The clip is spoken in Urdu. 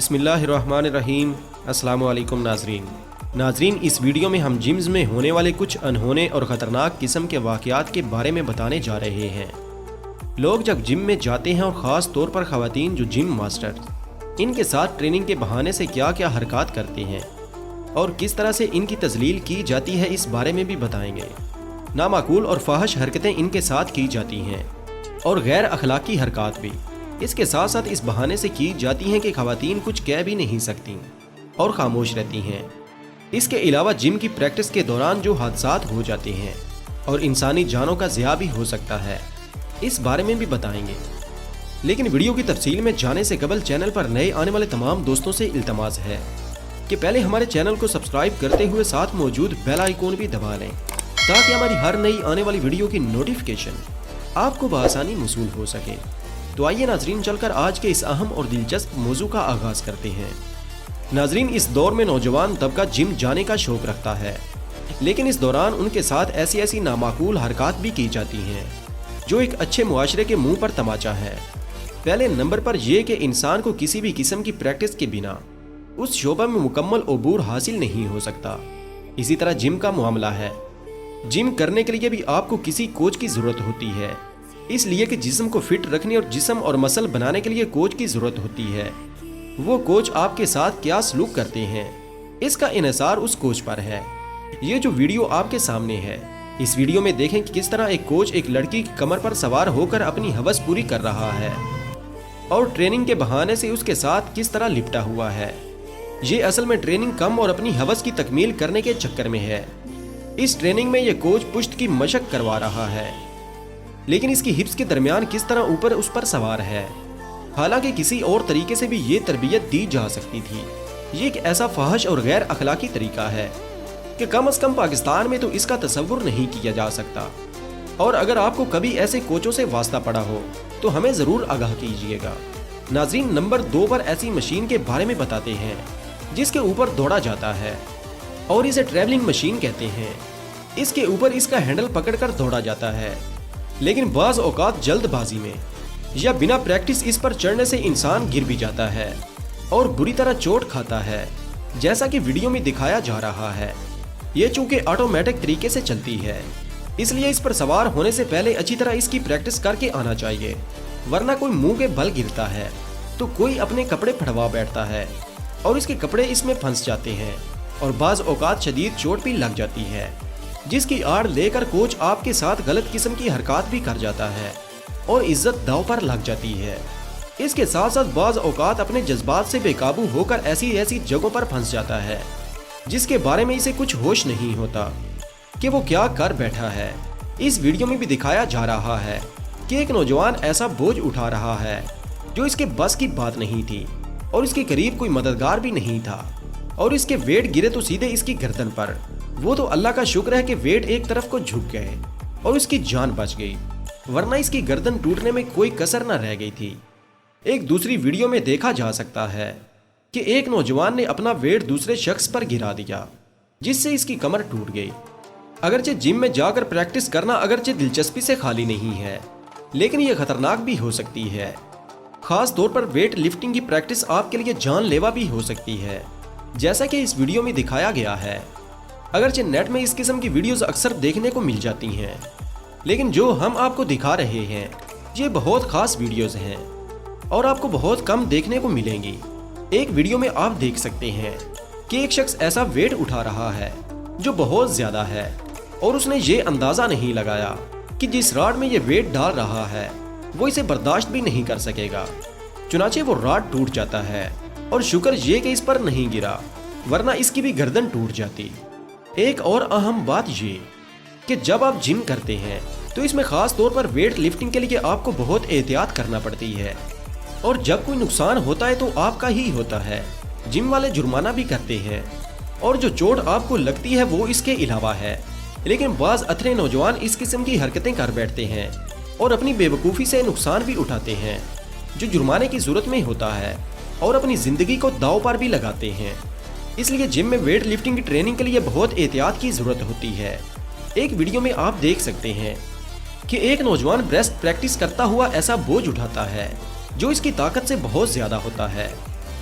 بسم اللہ الرحمن الرحیم۔ السلام علیکم ناظرین، اس ویڈیو میں ہم جمز میں ہونے والے کچھ انہونے اور خطرناک قسم کے واقعات کے بارے میں بتانے جا رہے ہیں۔ لوگ جب جم میں جاتے ہیں اور خاص طور پر خواتین جو جم ماسٹر ان کے ساتھ ٹریننگ کے بہانے سے کیا کیا حرکات کرتے ہیں اور کس طرح سے ان کی تذلیل کی جاتی ہے، اس بارے میں بھی بتائیں گے۔ نامعقول اور فاحش حرکتیں ان کے ساتھ کی جاتی ہیں اور غیر اخلاقی حرکات بھی اس کے ساتھ ساتھ اس بہانے سے کی جاتی ہیں کہ خواتین کچھ کہہ بھی نہیں سکتی اور خاموش رہتی ہیں۔ اس کے علاوہ جم کی پریکٹس کے دوران جو حادثات ہو جاتے ہیں اور انسانی جانوں کا ضیاع بھی ہو سکتا ہے، اس بارے میں بھی بتائیں گے۔ لیکن ویڈیو کی تفصیل میں جانے سے قبل چینل پر نئے آنے والے تمام دوستوں سے التماس ہے کہ پہلے ہمارے چینل کو سبسکرائب کرتے ہوئے ساتھ موجود بیل آئیکن بھی دبا لیں تاکہ ہماری ہر نئی آنے والی ویڈیو کی نوٹیفیکیشن آپ کو بآسانی موصول ہو سکے۔ تو آئیے ناظرین، چل کر آج کے اس اہم اور دلچسپ موضوع کا آغاز کرتے ہیں۔ ناظرین، اس دور میں نوجوان طبقہ جم جانے کا شوق رکھتا ہے، لیکن اس دوران ان کے ساتھ ایسی نامعقول حرکات بھی کی جاتی ہیں جو ایک اچھے معاشرے کے منہ پر تماچا ہے۔ پہلے نمبر پر یہ کہ انسان کو کسی بھی قسم کی پریکٹس کے بنا اس شعبہ میں مکمل عبور حاصل نہیں ہو سکتا۔ اسی طرح جم کا معاملہ ہے۔ جم کرنے کے لیے بھی آپ کو کسی کوچ کی ضرورت ہوتی ہے، اس لیے کہ جسم کو فٹ رکھنے اور جسم اور مسل بنانے کے لیے کوچ کی ضرورت ہوتی ہے۔ وہ کوچ آپ کے ساتھ کیا سلوک کرتے ہیں، اس کا انحصار اس کوچ پر ہے۔ یہ جو ویڈیو آپ کے سامنے ہے، اس ویڈیو میں دیکھیں کہ کس طرح ایک کوچ ایک لڑکی کی کمر پر سوار ہو کر اپنی ہوس پوری کر رہا ہے اور ٹریننگ کے بہانے سے اس کے ساتھ کس طرح لپٹا ہوا ہے۔ یہ اصل میں ٹریننگ کم اور اپنی ہوس کی تکمیل کرنے کے چکر میں ہے۔ اس ٹریننگ میں یہ کوچ پشت کی مشق کروا رہا ہے، لیکن اس کی ہپس کے درمیان کس طرح اوپر اس پر سوار ہے۔ حالانکہ کسی اور طریقے سے بھی یہ تربیت دی جا سکتی تھی۔ یہ ایک ایسا فاحش اور غیر اخلاقی طریقہ ہے کہ کم از کم پاکستان میں تو اس کا تصور نہیں کیا جا سکتا۔ اور اگر آپ کو کبھی ایسے کوچوں سے واسطہ پڑا ہو تو ہمیں ضرور آگاہ کیجیے گا۔ ناظرین، نمبر 2 پر ایسی مشین کے بارے میں بتاتے ہیں جس کے اوپر دوڑا جاتا ہے اور اسے ٹریولنگ مشین کہتے ہیں۔ اس کے اوپر اس کا ہینڈل پکڑ کر دوڑا جاتا ہے، لیکن بعض اوقات جلد بازی میں یا بنا پریکٹس اس پر چڑھنے سے انسان گر بھی جاتا ہے اور بری طرح چوٹ کھاتا ہے، جیسا کہ ویڈیو میں دکھایا جا رہا ہے۔ یہ چونکہ آٹومیٹک طریقے سے چلتی ہے، اس لیے اس پر سوار ہونے سے پہلے اچھی طرح اس کی پریکٹس کر کے آنا چاہیے، ورنہ کوئی منہ کے بل گرتا ہے تو کوئی اپنے کپڑے پھڑوا بیٹھتا ہے اور اس کے کپڑے اس میں پھنس جاتے ہیں اور بعض اوقات شدید چوٹ بھی لگ جاتی ہے، جس کی آڑ لے کر کوچ آپ کے ساتھ غلط قسم کی حرکات بھی کر جاتا ہے اور عزت داؤ پر لگ جاتی ہے۔ اس کے ساتھ ساتھ بعض اوقات اپنے جذبات سے بے قابو ہو کر ایسی جگہوں پر پھنس جاتا ہے جس کے بارے میں اسے کچھ ہوش نہیں ہوتا کہ وہ کیا کر بیٹھا ہے۔ اس ویڈیو میں بھی دکھایا جا رہا ہے کہ ایک نوجوان ایسا بوجھ اٹھا رہا ہے جو اس کے بس کی بات نہیں تھی اور اس کے قریب کوئی مددگار بھی نہیں تھا اور اس کے ویٹ گرے تو سیدھے اس کی گردن پر۔ وہ تو اللہ کا شکر ہے کہ ویٹ ایک طرف کو جھک گئے اور اس کی جان بچ گئی، ورنہ اس کی گردن ٹوٹنے میں کوئی کسر نہ رہ گئی تھی۔ ایک دوسری ویڈیو میں دیکھا جا سکتا ہے کہ ایک نوجوان نے اپنا ویٹ دوسرے شخص پر گرا دیا، جس سے اس کی کمر ٹوٹ گئی۔ اگرچہ جم میں جا کر پریکٹس کرنا اگرچہ دلچسپی سے خالی نہیں ہے، لیکن یہ خطرناک بھی ہو سکتی ہے۔ خاص طور پر ویٹ لفٹنگ کی پریکٹس آپ کے لیے جان لیوا بھی ہو سکتی ہے، جیسا کہ اس ویڈیو میں دکھایا گیا ہے۔ اگرچہ نیٹ میں اس قسم کی ویڈیوز اکثر دیکھنے کو مل جاتی ہیں، لیکن جو ہم آپ کو دکھا رہے ہیں یہ بہت خاص ویڈیوز ہیں اور آپ کو بہت کم دیکھنے کو ملیں گی۔ ایک ویڈیو میں آپ دیکھ سکتے ہیں کہ ایک شخص ایسا ویٹ اٹھا رہا ہے جو بہت زیادہ ہے اور اس نے یہ اندازہ نہیں لگایا کہ جس راڈ میں یہ ویٹ ڈال رہا ہے وہ اسے برداشت بھی نہیں کر سکے گا، چنانچہ وہ راڈ ٹوٹ جاتا ہے اور شکر یہ کہ اس پر نہیں گرا، ورنہ اس کی بھی گردن ٹوٹ جاتی۔ ایک اور اہم بات یہ کہ جب آپ جم کرتے ہیں تو اس میں خاص طور پر ویٹ لفٹنگ کے لیے آپ کو بہت احتیاط کرنا پڑتی ہے، اور جب کوئی نقصان ہوتا ہے تو آپ کا ہی ہوتا ہے۔ جم والے جرمانہ بھی کرتے ہیں اور جو چوٹ آپ کو لگتی ہے وہ اس کے علاوہ ہے، لیکن بعض اتھرے نوجوان اس قسم کی حرکتیں کر بیٹھتے ہیں اور اپنی بے وقوفی سے نقصان بھی اٹھاتے ہیں جو جرمانے کی صورت میں ہوتا ہے، اور اپنی زندگی کو داؤ پر بھی لگاتے ہیں۔ اس لیے جم میں ویٹ لفٹنگ کی ٹریننگ کے لیے بہت احتیاط کی ضرورت ہوتی ہے۔ ایک ویڈیو میں آپ دیکھ سکتے ہیں کہ ایک نوجوان بریسٹ پریکٹس کرتا ہوا ایسا بوجھ اٹھاتا ہے جو اس کی طاقت سے بہت زیادہ ہوتا ہے